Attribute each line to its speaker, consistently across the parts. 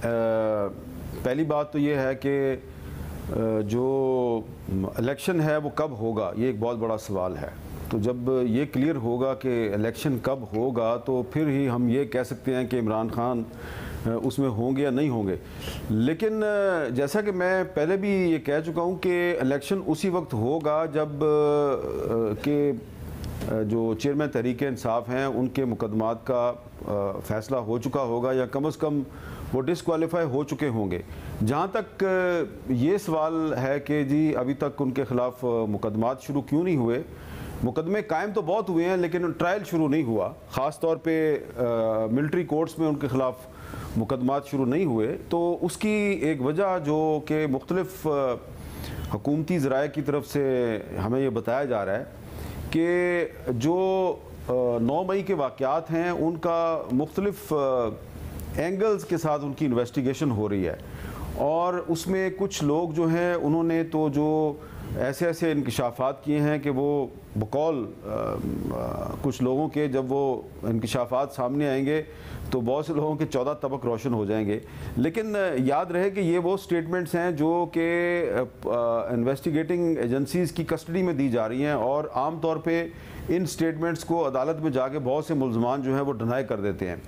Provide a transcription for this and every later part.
Speaker 1: पहली बात तो ये है कि जो इलेक्शन है वो कब होगा, ये एक बहुत बड़ा सवाल है। तो जब ये क्लियर होगा कि इलेक्शन कब होगा तो फिर ही हम ये कह सकते हैं कि इमरान खान उसमें होंगे या नहीं होंगे। लेकिन जैसा कि मैं पहले भी ये कह चुका हूँ कि इलेक्शन उसी वक्त होगा जब कि जो चेयरमैन तहरीक इंसाफ हैं उनके मुकदमात का फ़ैसला हो चुका होगा या कम से कम वो डिसक्वालीफाई हो चुके होंगे। जहाँ तक ये सवाल है कि जी अभी तक उनके ख़िलाफ़ मुकदमात शुरू क्यों नहीं हुए, मुकदमे कायम तो बहुत हुए हैं लेकिन ट्रायल शुरू नहीं हुआ। ख़ास तौर पे मिलिट्री कोर्ट्स में उनके ख़िलाफ़ मुकदमात शुरू नहीं हुए, तो उसकी एक वजह जो कि मुख्तलिफ़ हुकूमती ज़राए की तरफ से हमें ये बताया जा रहा है कि जो 9 मई के वाक़यात हैं उनका मुख्तलिफ़ एंगल्स के साथ उनकी इन्वेस्टिगेशन हो रही है और उसमें कुछ लोग जो हैं उन्होंने तो जो ऐसे ऐसे इंकशाफात किए हैं कि वो बकौल कुछ लोगों के जब वो इंकशाफात सामने आएंगे तो बहुत से लोगों के 14 तबक रोशन हो जाएंगे। लेकिन याद रहे कि ये वो स्टेटमेंट्स हैं जो कि इन्वेस्टिगेटिंग एजेंसीज़ की कस्टडी में दी जा रही हैं और आम तौर पे इन स्टेटमेंट्स को अदालत में जाके बहुत से मुल्ज़मान जो हैं वो डिनाई कर देते हैं।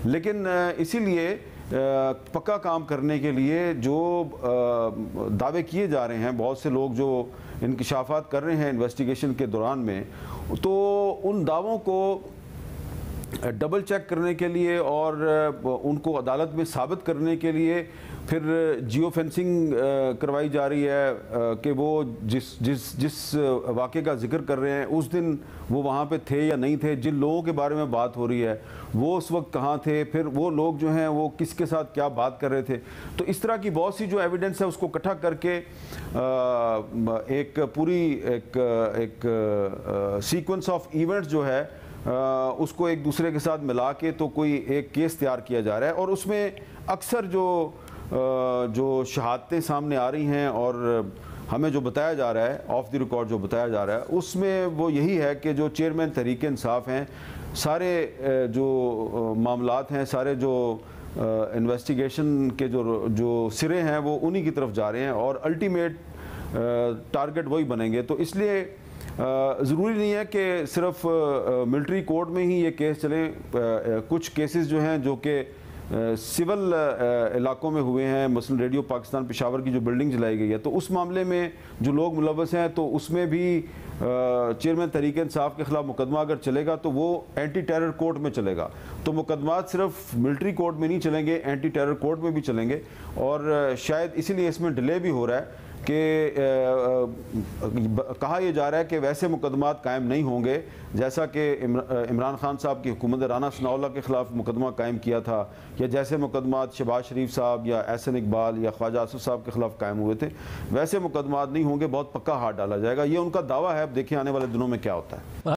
Speaker 1: लेकिन इसीलिए पक्का काम करने के लिए जो दावे किए जा रहे हैं, बहुत से लोग जो इंकशाफात कर रहे हैं इन्वेस्टिगेशन के दौरान में, तो उन दावों को डबल चेक करने के लिए और उनको अदालत में साबित करने के लिए फिर जियो फेंसिंग करवाई जा रही है कि वो जिस वाक़े का जिक्र कर रहे हैं उस दिन वो वहाँ पे थे या नहीं थे, जिन लोगों के बारे में बात हो रही है वो उस वक्त कहाँ थे, फिर वो लोग जो हैं वो किसके साथ क्या बात कर रहे थे। तो इस तरह की बहुत सी जो एविडेंस है उसको इकट्ठा करके एक पूरी एक सीक्वेंस ऑफ इवेंट्स जो है उसको एक दूसरे के साथ मिला के तो कोई एक केस तैयार किया जा रहा है। और उसमें अक्सर जो शहादतें सामने आ रही हैं और हमें जो बताया जा रहा है ऑफ द रिकॉर्ड जो बताया जा रहा है उसमें वो यही है कि जो चेयरमैन तहरीक इंसाफ हैं, सारे जो मामलात हैं, सारे जो इन्वेस्टिगेशन के जो सिरे हैं वो उन्हीं की तरफ जा रहे हैं और अल्टीमेट टारगेट वही बनेंगे। तो इसलिए ज़रूरी नहीं है कि सिर्फ मिलिट्री कोर्ट में ही ये केस चले। कुछ केसेस जो हैं जो कि सिविल इलाकों में हुए हैं, मसलन रेडियो पाकिस्तान पेशावर की जो बिल्डिंग जलाई गई है, तो उस मामले में जो लोग मुलव्वस हैं तो उसमें भी चेयरमैन तहरीक इंसाफ के ख़िलाफ़ मुकदमा अगर चलेगा तो वो एंटी टेरर कोर्ट में चलेगा। तो मुकदमात सिर्फ मिलिट्री कोर्ट में नहीं चलेंगे, एंटी टेरर कोर्ट में भी चलेंगे। और शायद इसीलिए इसमें डिले भी हो रहा है कि कहा यह जा रहा है कि वैसे मुकदमात कायम नहीं होंगे जैसा कि इमरान खान साहब की हुकूमत राना सनाउल्लाह के ख़िलाफ़ मुकदमा कायम किया था, या जैसे मुकदमात शहबाज शरीफ साहब या एहसन इकबाल या ख्वाजा आसिफ साहब के ख़िलाफ़ कायम हुए थे, वैसे मुकदमात नहीं होंगे। बहुत पक्का हाथ डाला जाएगा, ये उनका दावा है। अब देखिए आने वाले दिनों में क्या होता है।